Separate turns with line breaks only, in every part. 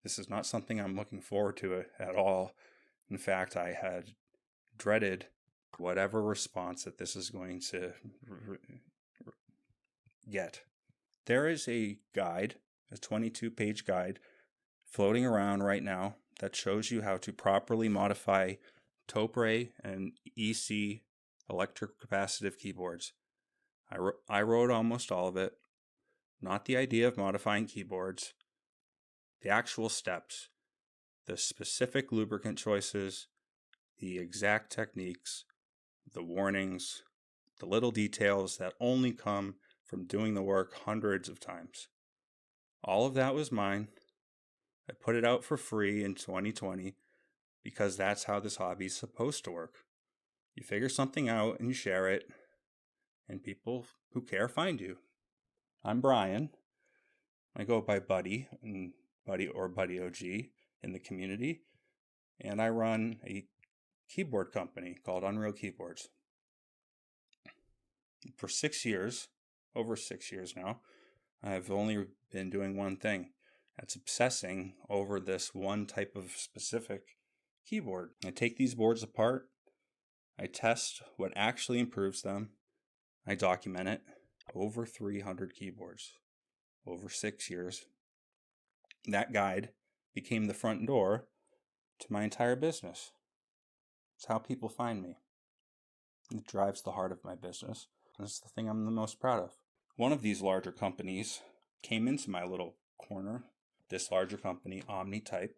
This is not something I'm looking forward to at all. In fact, I had dreaded whatever response that this is going to get. There is a guide, a 22-page guide, floating around right now that shows you how to properly modify topre and EC electric capacitive keyboards. I wrote almost all of it, not the idea of modifying keyboards, the actual steps, the specific lubricant choices, the exact techniques, the warnings, the little details that only come from doing the work hundreds of times. All of that was mine. I put it out for free in 2020 because that's how this hobby is supposed to work. You figure something out and you share it, and people who care find you. I'm Brian. I go by Buddy or buddyog in the community, and I run a keyboard company called Unreal Keyboards. For 6 years, over 6 years now, I've only been doing one thing. That's obsessing over this one type of specific keyboard. I take these boards apart, I test what actually improves them, I document it. Over 300 keyboards, over 6 years. That guide became the front door to my entire business. It's how people find me. It drives the heart of my business. That's the thing I'm the most proud of. One of these larger companies came into my little corner. This larger company, Omnitype,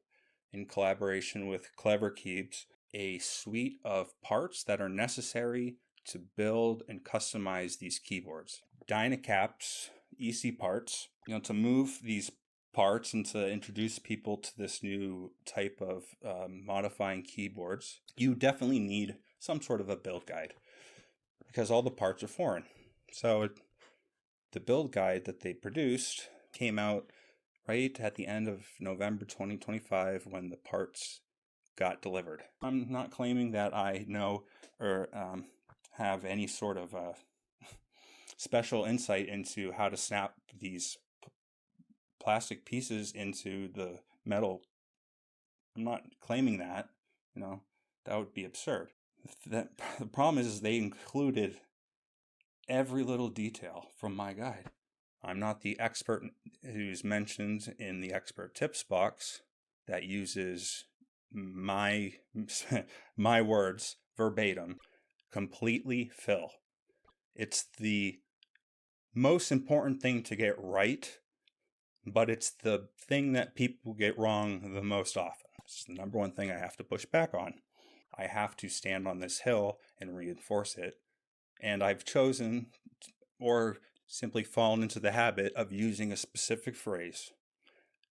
in collaboration with Clever Keeps, a suite of parts that are necessary to build and customize these keyboards. DynaCaps, EC parts, to move these parts and to introduce people to this new type of modifying keyboards, you definitely need some sort of a build guide because all the parts are foreign. So the build guide that they produced came out right at the end of November 2025 when the parts got delivered. I'm not claiming that I know or have any sort of special insight into how to snap these plastic pieces into the metal. I'm not claiming that, that would be absurd. The problem is they included every little detail from my guide. I'm not the expert who's mentioned in the expert tips box that uses my words verbatim. Completely fill. It's the most important thing to get right, but it's the thing that people get wrong the most often. It's the number one thing I have to push back on. I have to stand on this hill and reinforce it. And I've chosen or simply fallen into the habit of using a specific phrase.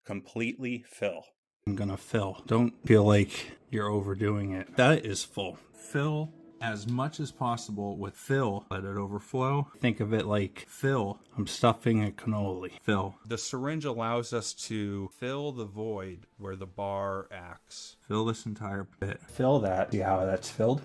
Completely fill. I'm gonna fill. Don't feel like you're overdoing it. That is full. Fill as much as possible with fill. Let it overflow. Think of it like fill. I'm stuffing a cannoli. Fill. The syringe allows us to fill the void where the bar acts. Fill this entire bit. Fill that. See how that's filled?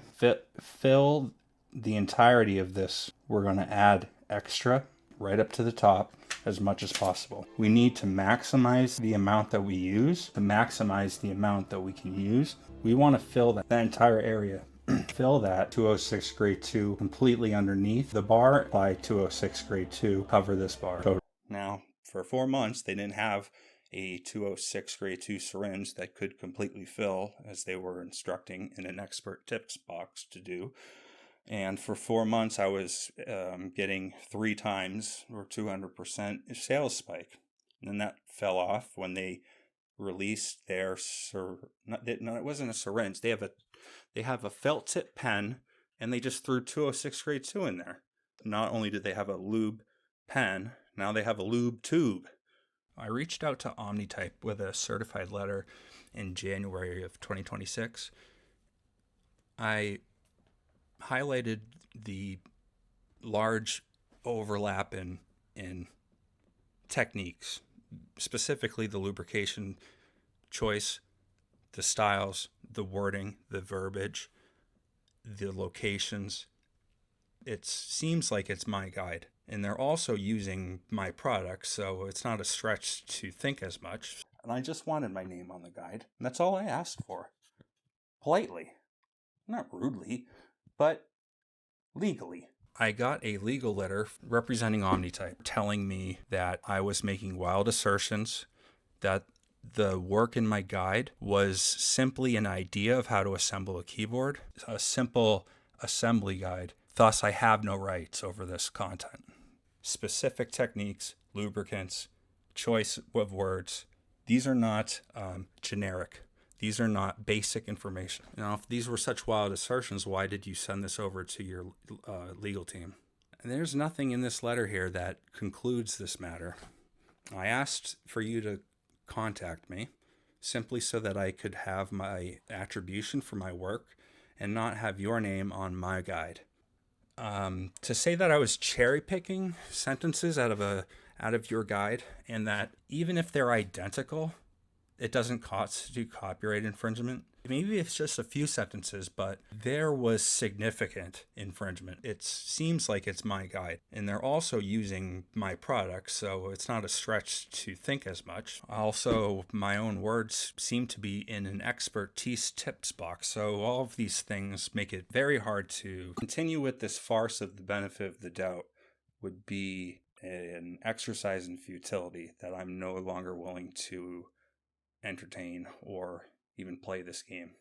Fill the entirety of this. We're going to add extra right up to the top as much as possible. We need to maximize the amount that we use, to maximize the amount that we can use. We want to fill that entire area. Fill that 206 grade 2 completely underneath the bar. Apply 206 grade 2, cover this bar. Now, for 4 months, they didn't have a 206 grade 2 syringe that could completely fill, as they were instructing in an expert tips box to do. And for 4 months, I was getting 3 times or 200% sales spike. And then that fell off when they released their it wasn't a syringe. They have a felt tip pen, and they just threw 206 grade 2 in there. Not only did they have a lube pen, now they have a lube tube. I reached out to Omnitype with a certified letter in January of 2026. I highlighted the large overlap in techniques, specifically the lubrication choice, the styles, the wording, the verbiage, the locations. It seems like it's my guide. And they're also using my products, so it's not a stretch to think as much. and I just wanted my name on the guide. And that's all I asked for. Politely. Not rudely, but legally. I got a legal letter representing Omnitype telling me that I was making wild assertions, that the work in my guide was simply an idea of how to assemble a keyboard, a simple assembly guide. Thus, I have no rights over this content. Specific techniques, lubricants, choice of words, these are not generic. These are not basic information. Now, if these were such wild assertions, why did you send this over to your legal team? And there's nothing in this letter here that concludes this matter. I asked for you to contact me simply so that I could have my attribution for my work and not have your name on my guide. To say that I was cherry picking sentences out of your guide, and that even if they're identical, it doesn't constitute copyright infringement. Maybe it's just a few sentences, but there was significant infringement. It seems like it's my guide, and they're also using my product, so it's not a stretch to think as much. Also, my own words seem to be in an expertise tips box, so all of these things make it very hard to continue with this farce of the benefit of the doubt. Would be an exercise in futility that I'm no longer willing to entertain or even play this game.